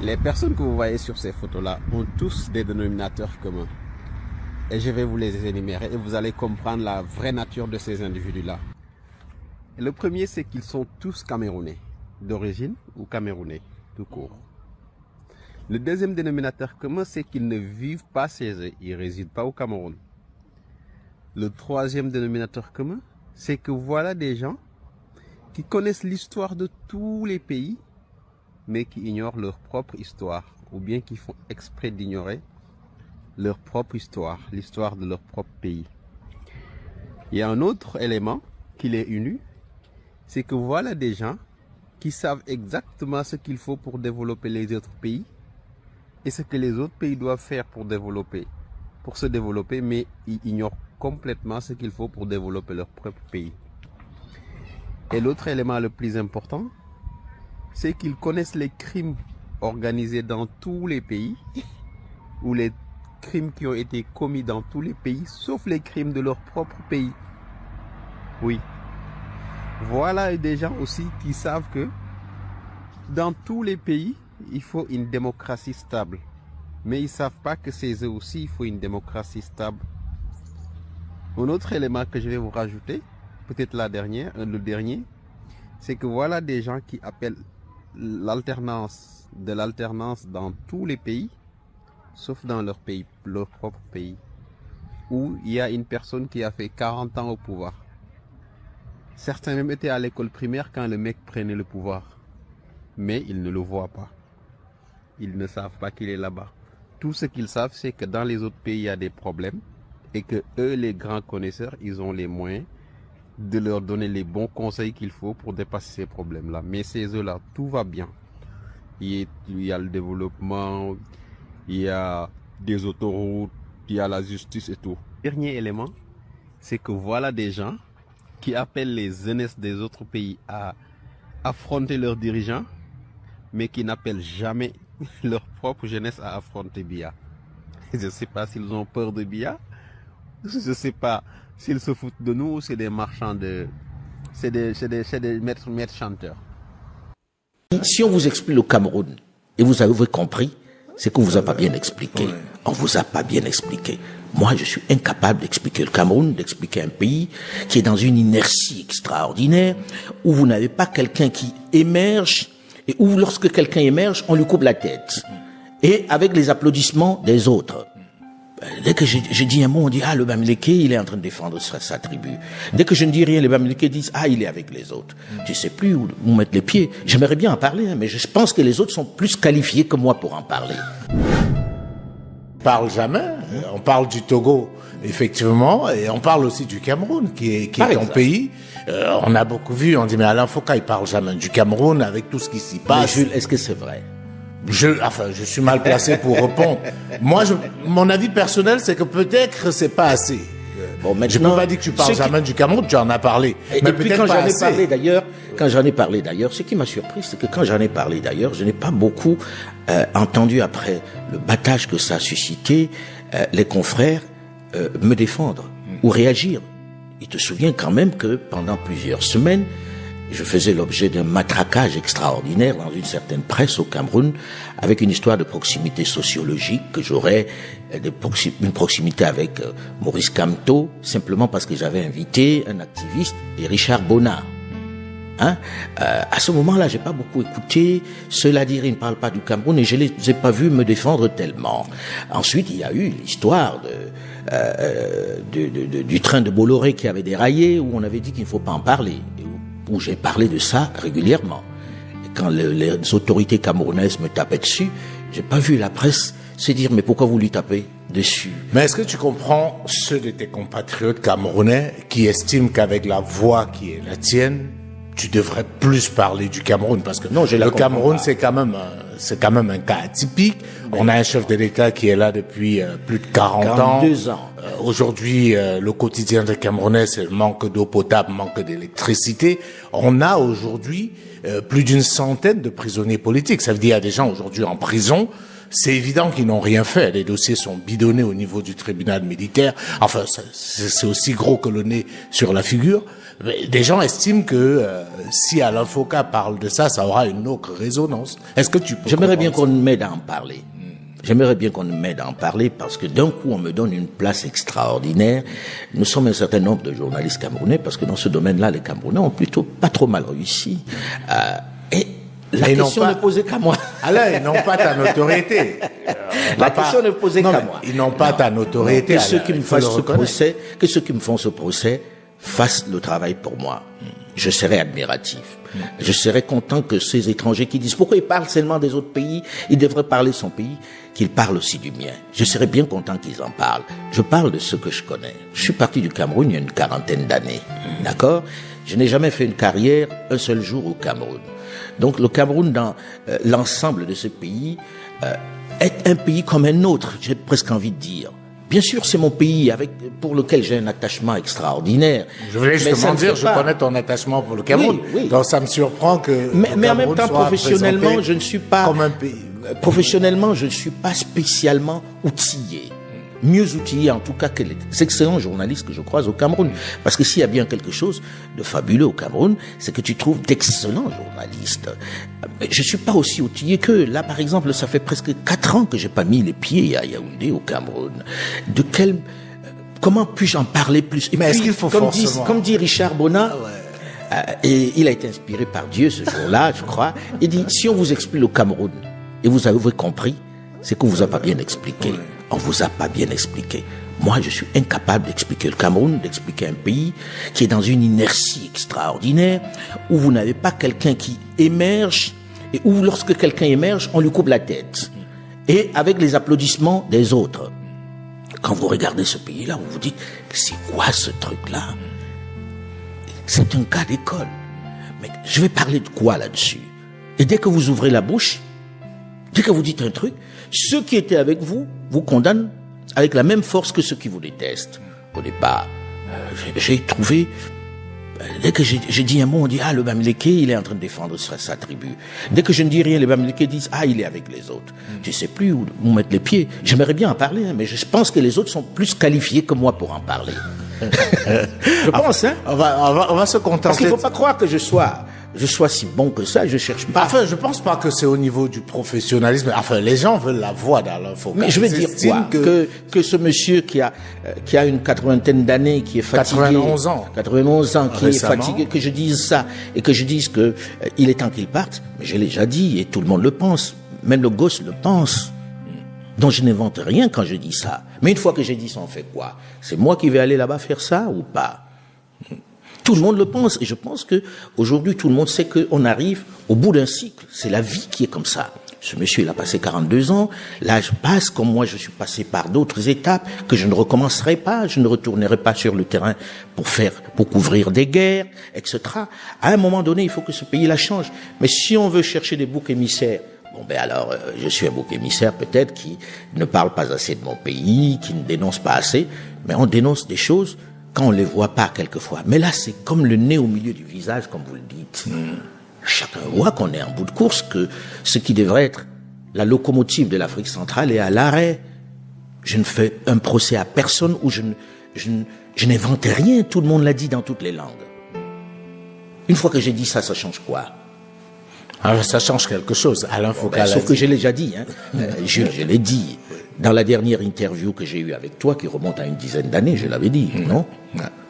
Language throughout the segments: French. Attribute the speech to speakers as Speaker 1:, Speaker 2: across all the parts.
Speaker 1: Les personnes que vous voyez sur ces photos-là ont tous des dénominateurs communs. Et je vais vous les énumérer et vous allez comprendre la vraie nature de ces individus-là. Le premier, c'est qu'ils sont tous camerounais, d'origine ou camerounais, tout court. Le deuxième dénominateur commun, c'est qu'ils ne vivent pas chez eux, ils ne résident pas au Cameroun. Le troisième dénominateur commun, c'est que voilà des gens qui connaissent l'histoire de tous les pays, mais qui ignorent leur propre histoire, ou bien qui font exprès d'ignorer leur propre histoire, l'histoire de leur propre pays. Il y a un autre élément qui les unit, c'est que voilà des gens qui savent exactement ce qu'il faut pour développer les autres pays et ce que les autres pays doivent faire pour se développer, mais ils ignorent complètement ce qu'il faut pour développer leur propre pays. Et l'autre élément le plus important, c'est qu'ils connaissent les crimes organisés dans tous les pays, ou les crimes qui ont été commis dans tous les pays, sauf les crimes de leur propre pays. Oui. Voilà des gens aussi qui savent que dans tous les pays, il faut une démocratie stable. Mais ils ne savent pas que chez eux aussi, il faut une démocratie stable. Un autre élément que je vais vous rajouter, peut-être le dernier, c'est que voilà des gens qui appellent l'alternance dans tous les pays, sauf dans leur pays, leur propre pays, où il y a une personne qui a fait 40 ans au pouvoir. Certains même étaient à l'école primaire quand le mec prenait le pouvoir. Mais ils ne le voient pas. Ils ne savent pas qu'il est là-bas. Tout ce qu'ils savent, c'est que dans les autres pays, il y a des problèmes. Et que eux, les grands connaisseurs, ils ont les moyens de leur donner les bons conseils qu'il faut pour dépasser ces problèmes-là. Mais ces eux-là, tout va bien. Il y a le développement, il y a des autoroutes, il y a la justice et tout. Dernier élément, c'est que voilà des gens qui appellent les jeunesses des autres pays à affronter leurs dirigeants, mais qui n'appellent jamais leur propre jeunesse à affronter Biya. Je ne sais pas s'ils ont peur de Biya, je ne sais pas s'ils se foutent de nous ou c'est des marchands de... c'est des maîtres chanteurs.
Speaker 2: Si on vous explique le Cameroun, et vous avez compris, c'est qu'on ne vous a pas bien expliqué. On ne vous a pas bien expliqué. Moi, je suis incapable d'expliquer le Cameroun, d'expliquer un pays qui est dans une inertie extraordinaire, où vous n'avez pas quelqu'un qui émerge, et où lorsque quelqu'un émerge, on lui coupe la tête. Et avec les applaudissements des autres. Dès que je dis un mot, on dit, ah, le Bamileke, il est en train de défendre sa tribu. Dès que je ne dis rien, les Bamileke disent, ah, il est avec les autres. Tu sais plus où mettre les pieds. J'aimerais bien en parler, hein, mais je pense que les autres sont plus qualifiés que moi pour en parler.
Speaker 3: On parle jamais. On parle du Togo, effectivement, et on parle aussi du Cameroun, qui est ton pays. On a beaucoup vu, on dit, mais Alain Foka, il parle jamais du Cameroun avec tout ce qui s'y passe.
Speaker 2: Mais Jules, est-ce que c'est vrai?
Speaker 3: Je suis mal placé pour répondre. Moi, mon avis personnel, c'est que peut-être c'est pas assez.
Speaker 2: Bon, maintenant,
Speaker 3: je peux pas dire que tu parles jamais du Cameroun, tu en as parlé.
Speaker 2: Mais puis quand j'en ai parlé d'ailleurs, ce qui m'a surpris, c'est que quand j'en ai parlé d'ailleurs, je n'ai pas beaucoup entendu après le battage que ça a suscité, les confrères me défendre ou réagir. Il te souvient quand même que pendant plusieurs semaines, je faisais l'objet d'un matraquage extraordinaire dans une certaine presse au Cameroun, avec une histoire de proximité sociologique, que j'aurais une proximité avec Maurice Kamto, simplement parce que j'avais invité un activiste, et Richard Bonnard. Hein? À ce moment-là, j'ai pas beaucoup écouté. Cela dire, ils ne parlent pas du Cameroun et je les ai pas vus me défendre tellement. Ensuite, il y a eu l'histoire du train de Bolloré qui avait déraillé, où on avait dit qu'il ne faut pas en parler. Où j'ai parlé de ça régulièrement. Et quand les autorités camerounaises me tapaient dessus, j'ai pas vu la presse se dire, mais pourquoi vous lui tapez dessus?
Speaker 3: Mais est-ce que tu comprends ceux de tes compatriotes camerounais qui estiment qu'avec la voix qui est la tienne, tu devrais plus parler du Cameroun? Parce que non, le Cameroun, c'est quand même un cas atypique. On a un chef de l'État qui est là depuis plus de 42 ans. Aujourd'hui, le quotidien des Camerounais, c'est le manque d'eau potable, manque d'électricité. On a aujourd'hui plus d'une centaine de prisonniers politiques. Ça veut dire qu'il y a des gens aujourd'hui en prison c'est évident qu'ils n'ont rien fait. Les dossiers sont bidonnés au niveau du tribunal militaire. Enfin, c'est aussi gros que le nez sur la figure. Mais des gens estiment que si Alain Foka parle de ça, ça aura une autre résonance. Est-ce que tu peux...
Speaker 2: J'aimerais bien qu'on m'aide à en parler. J'aimerais bien qu'on m'aide à en parler parce que d'un coup, on me donne une place extraordinaire. Nous sommes un certain nombre de journalistes camerounais parce que dans ce domaine-là, les Camerounais ont plutôt pas trop mal réussi. Et la question ne posait qu'à moi.
Speaker 3: Alain, ils n'ont pas ta notoriété.
Speaker 2: La question ne posait qu'à moi.
Speaker 3: Ils n'ont pas ta notoriété.
Speaker 2: Que ceux qui me fassent ce procès, que ceux qui me font ce procès fassent le travail pour moi. Je serais admiratif. Je serais content que ces étrangers qui disent pourquoi ils parlent seulement des autres pays, ils devraient parler son pays, qu'ils parlent aussi du mien. Je serais bien content qu'ils en parlent. Je parle de ce que je connais. Je suis parti du Cameroun il y a une 40aine d'années. D'accord? Je n'ai jamais fait une carrière un seul jour au Cameroun. Donc le Cameroun, dans l'ensemble de ce pays, est un pays comme un autre, j'ai presque envie de dire. Bien sûr, c'est mon pays pour lequel j'ai un attachement extraordinaire.
Speaker 3: Je voulais justement dire, je connais ton attachement pour le Cameroun. Oui. Donc ça me surprend que
Speaker 2: mais en même temps, professionnellement, je ne suis pas
Speaker 3: comme un pays.
Speaker 2: Professionnellement, je ne suis pas spécialement outillé. Mieux outillé en tout cas que les excellents journalistes que je croise au Cameroun. Parce que s'il y a bien quelque chose de fabuleux au Cameroun, c'est que tu trouves d'excellents journalistes. Je suis pas aussi outillé qu'eux. Là, par exemple, ça fait presque 4 ans que j'ai pas mis les pieds à Yaoundé au Cameroun. Comment puis-je en parler plus? Et
Speaker 3: mais est-ce qu'il faut
Speaker 2: comme dit Richard Bonnat, et il a été inspiré par Dieu ce jour-là, je crois, il dit, si on vous explique le Cameroun, et vous avez compris, c'est qu'on vous a pas bien expliqué. On vous a pas bien expliqué. Moi, je suis incapable d'expliquer le Cameroun, d'expliquer un pays qui est dans une inertie extraordinaire, où vous n'avez pas quelqu'un qui émerge, et où lorsque quelqu'un émerge, on lui coupe la tête. Et avec les applaudissements des autres. Quand vous regardez ce pays-là, vous vous dites, c'est quoi ce truc-là? C'est un cas d'école. Mais je vais parler de quoi là-dessus? Et dès que vous ouvrez la bouche, dès que vous dites un truc, ceux qui étaient avec vous, vous condamnent avec la même force que ceux qui vous détestent. Au départ, j'ai trouvé, dès que j'ai dit un mot, on dit, le Bamileke, il est en train de défendre sa tribu. Dès que je ne dis rien, les Bamileke disent, il est avec les autres. Je ne sais plus où mettre les pieds. J'aimerais bien en parler, mais je pense que les autres sont plus qualifiés que moi pour en parler. Je pense,
Speaker 3: On va se contenter.
Speaker 2: Parce qu'il ne faut pas croire que je sois si bon que ça, je cherche pas.
Speaker 3: Enfin, je pense pas que c'est au niveau du professionnalisme. Enfin, les gens veulent la voix d'Alain Foka.
Speaker 2: Mais je veux dire quoi? Que ce monsieur qui a une 80aine d'années, qui est fatigué.
Speaker 3: 91 ans.
Speaker 2: 91 ans, qui
Speaker 3: récemment.
Speaker 2: est fatigué, que je dise ça, et que je dise que il est temps qu'il parte. Mais je l'ai déjà dit, et tout le monde le pense. Même le gosse le pense. Donc je n'invente rien quand je dis ça. Mais une fois que j'ai dit ça, on fait quoi? C'est moi qui vais aller là-bas faire ça ou pas? Tout le monde le pense, et je pense que aujourd'hui tout le monde sait qu'on arrive au bout d'un cycle. C'est la vie qui est comme ça. Ce monsieur, il a passé 42 ans, l'âge passe, comme moi je suis passé par d'autres étapes que je ne recommencerai pas, je ne retournerai pas sur le terrain pour couvrir des guerres, etc. À un moment donné, il faut que ce pays-là change. Mais si on veut chercher des boucs émissaires, alors, je suis un bouc émissaire peut-être qui ne parle pas assez de mon pays, qui ne dénonce pas assez, mais on dénonce des choses quand on les voit pas quelquefois. Mais là, c'est comme le nez au milieu du visage, comme vous le dites. Chacun voit qu'on est en bout de course, que ce qui devrait être la locomotive de l'Afrique centrale est à l'arrêt. Je ne fais un procès à personne où je n'invente rien. Tout le monde l'a dit dans toutes les langues. Une fois que j'ai dit ça, ça change quoi?
Speaker 3: Alors, ça change quelque chose. Alain Foka
Speaker 2: sauf que je l'ai déjà dit, Jules, je l'ai dit. Dans la dernière interview que j'ai eue avec toi, qui remonte à une dizaine d'années, je l'avais dit, non?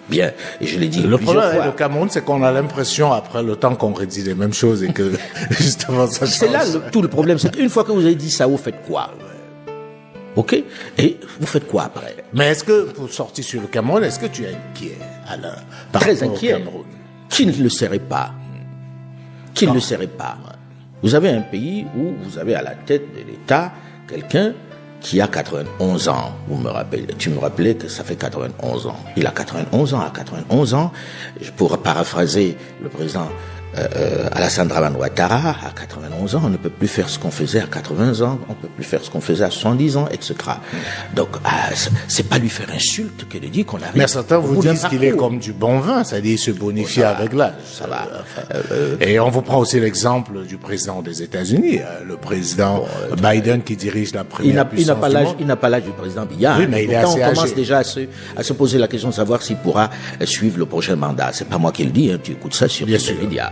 Speaker 2: Bien. Et je l'ai dit
Speaker 3: le
Speaker 2: plusieurs
Speaker 3: problème
Speaker 2: fois.
Speaker 3: avec le Cameroun, c'est qu'on a l'impression, après le temps, qu'on redit les mêmes choses et que, justement, ça change.
Speaker 2: C'est là tout le problème. C'est qu'une fois que vous avez dit ça, vous faites quoi? OK? Et vous faites quoi après?
Speaker 3: Mais est-ce que, pour sortir sur le Cameroun, est-ce que tu es inquiet, Alain?
Speaker 2: Très inquiet. Qui ne le serait pas? Qui ne le serait pas? Vous avez un pays où vous avez à la tête de l'État quelqu'un qui a 91 ans. Tu me rappelais que ça fait 91 ans. Il a 91 ans. À 91 ans, pour paraphraser le président Alassane Dramane Ouattara, à 91 ans, on ne peut plus faire ce qu'on faisait à 80 ans, on ne peut plus faire ce qu'on faisait à 70 ans, etc. Donc, c'est pas lui faire insulte que de dire qu'on arrive.
Speaker 3: Mais certains vous disent qu'il est comme du bon vin, c'est-à-dire se bonifier avec l'âge.
Speaker 2: Ça va.
Speaker 3: Et on vous prend aussi l'exemple du président des États-Unis, le président Biden qui dirige la première puissance du monde.
Speaker 2: Il n'a pas l'âge du président Biya.
Speaker 3: Oui, mais il est assez
Speaker 2: on commence
Speaker 3: âgé.
Speaker 2: déjà à se poser la question de savoir s'il pourra suivre le prochain mandat. C'est pas moi qui le dis, hein, tu écoutes ça sur les médias.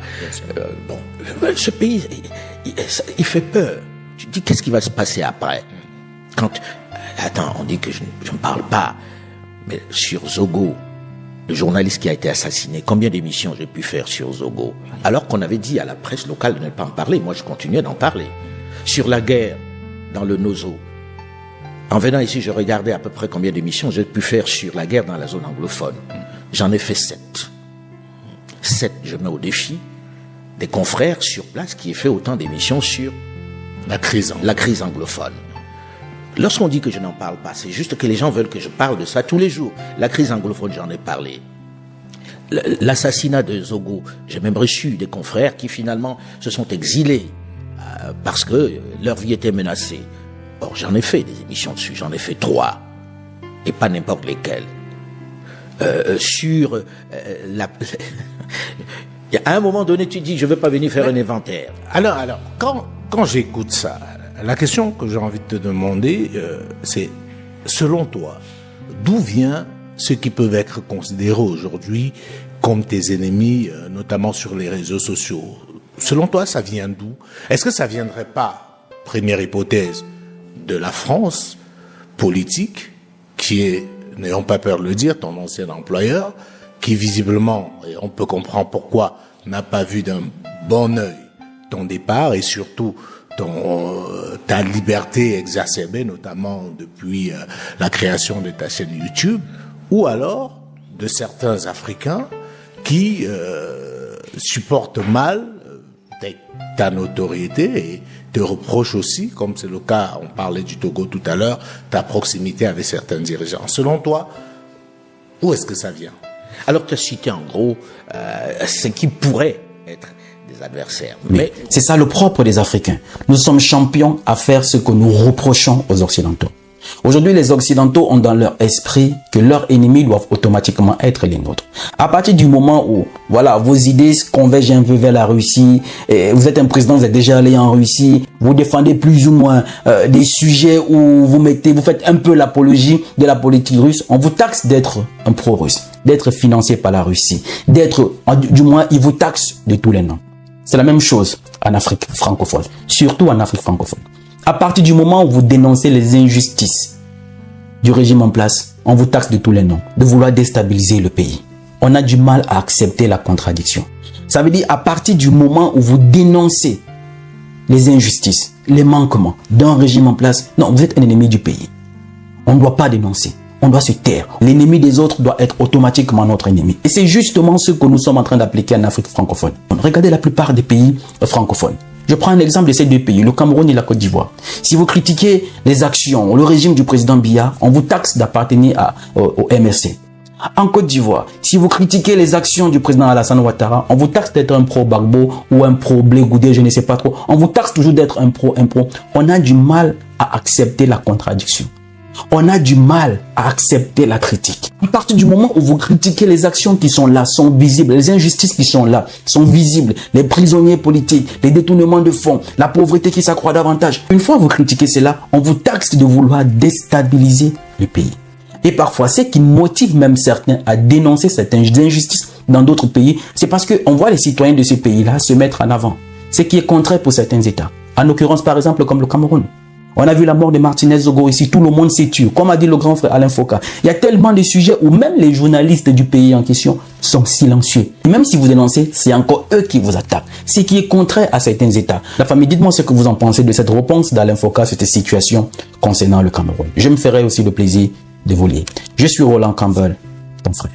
Speaker 2: Ce pays, il fait peur. Tu te dis, qu'est-ce qui va se passer après? Attends, on dit que je ne parle pas, mais sur Zogo, le journaliste qui a été assassiné, combien d'émissions j'ai pu faire sur Zogo? Alors qu'on avait dit à la presse locale de ne pas en parler, moi je continuais d'en parler. Sur la guerre dans le Nozo, en venant ici, je regardais à peu près combien d'émissions j'ai pu faire sur la guerre dans la zone anglophone. J'en ai fait 7. 7, je mets au défi des confrères sur place qui aient fait autant d'émissions sur la crise anglophone. Lorsqu'on dit que je n'en parle pas, c'est juste que les gens veulent que je parle de ça tous les jours. La crise anglophone, j'en ai parlé. L'assassinat de Zogo, j'ai même reçu des confrères qui finalement se sont exilés parce que leur vie était menacée. Or, j'en ai fait des émissions dessus, j'en ai fait 3, et pas n'importe lesquelles. Sur à un moment donné, tu dis, je ne veux pas venir faire un inventaire.
Speaker 3: Alors, quand j'écoute ça, la question que j'ai envie de te demander, c'est, selon toi, d'où vient ceux qui peuvent être considérés aujourd'hui comme tes ennemis, notamment sur les réseaux sociaux? Selon toi, ça vient d'où? Est-ce que ça viendrait pas, première hypothèse, de la France politique, qui est, n'ayons pas peur de le dire, ton ancien employeur, qui visiblement, et on peut comprendre pourquoi, n'a pas vu d'un bon œil ton départ et surtout ta liberté exacerbée, notamment depuis la création de ta chaîne YouTube, ou alors de certains Africains qui supportent mal ta notoriété et te reprochent aussi, comme c'est le cas, on parlait du Togo tout à l'heure, ta proximité avec certains dirigeants. Selon toi, où est-ce que ça vient?
Speaker 2: Alors tu as cité en gros ce qui pourrait être des adversaires. Mais
Speaker 4: c'est ça le propre des Africains. Nous sommes champions à faire ce que nous reprochons aux Occidentaux. Aujourd'hui, les Occidentaux ont dans leur esprit que leurs ennemis doivent automatiquement être les nôtres. À partir du moment où, voilà, vos idées se convergent un peu vers la Russie, et vous êtes un président, vous êtes déjà allé en Russie, vous défendez plus ou moins des sujets où vous faites un peu l'apologie de la politique russe, on vous taxe d'être un pro-russe, d'être financé par la Russie, du moins, ils vous taxent de tous les noms. C'est la même chose en Afrique francophone, surtout en Afrique francophone. À partir du moment où vous dénoncez les injustices du régime en place, on vous taxe de tous les noms, de vouloir déstabiliser le pays. On a du mal à accepter la contradiction. Ça veut dire à partir du moment où vous dénoncez les injustices, les manquements d'un régime en place, non, vous êtes un ennemi du pays. On ne doit pas dénoncer. On doit se taire. L'ennemi des autres doit être automatiquement notre ennemi. Et c'est justement ce que nous sommes en train d'appliquer en Afrique francophone. Regardez la plupart des pays francophones. Je prends un exemple de ces deux pays, le Cameroun et la Côte d'Ivoire. Si vous critiquez les actions, le régime du président Biya, on vous taxe d'appartenir au MRC. En Côte d'Ivoire, si vous critiquez les actions du président Alassane Ouattara, on vous taxe d'être un pro-Gbagbo ou un pro-Blé Goudé, je ne sais pas trop. On vous taxe toujours d'être un pro. On a du mal à accepter la contradiction. On a du mal à accepter la critique. À partir du moment où vous critiquez les actions qui sont là, sont visibles, les injustices qui sont là, sont visibles, les prisonniers politiques, les détournements de fonds, la pauvreté qui s'accroît davantage. Une fois que vous critiquez cela, on vous taxe de vouloir déstabiliser le pays. Et parfois, ce qui motive même certains à dénoncer certaines injustices dans d'autres pays, c'est parce qu'on voit les citoyens de ces pays-là se mettre en avant. Ce qui est contraire pour certains États. En l'occurrence, par exemple, comme le Cameroun. On a vu la mort de Martinez Zogo ici, tout le monde s'est tué. Comme a dit le grand frère Alain Foucault, il y a tellement de sujets où même les journalistes du pays en question sont silencieux. Et même si vous dénoncez, c'est encore eux qui vous attaquent. Ce qui est contraire à certains États. La famille, dites-moi ce que vous en pensez de cette réponse d'Alain Foucault à cette situation concernant le Cameroun. Je me ferai aussi le plaisir de vous lire. Je suis Roland Campbell, ton frère.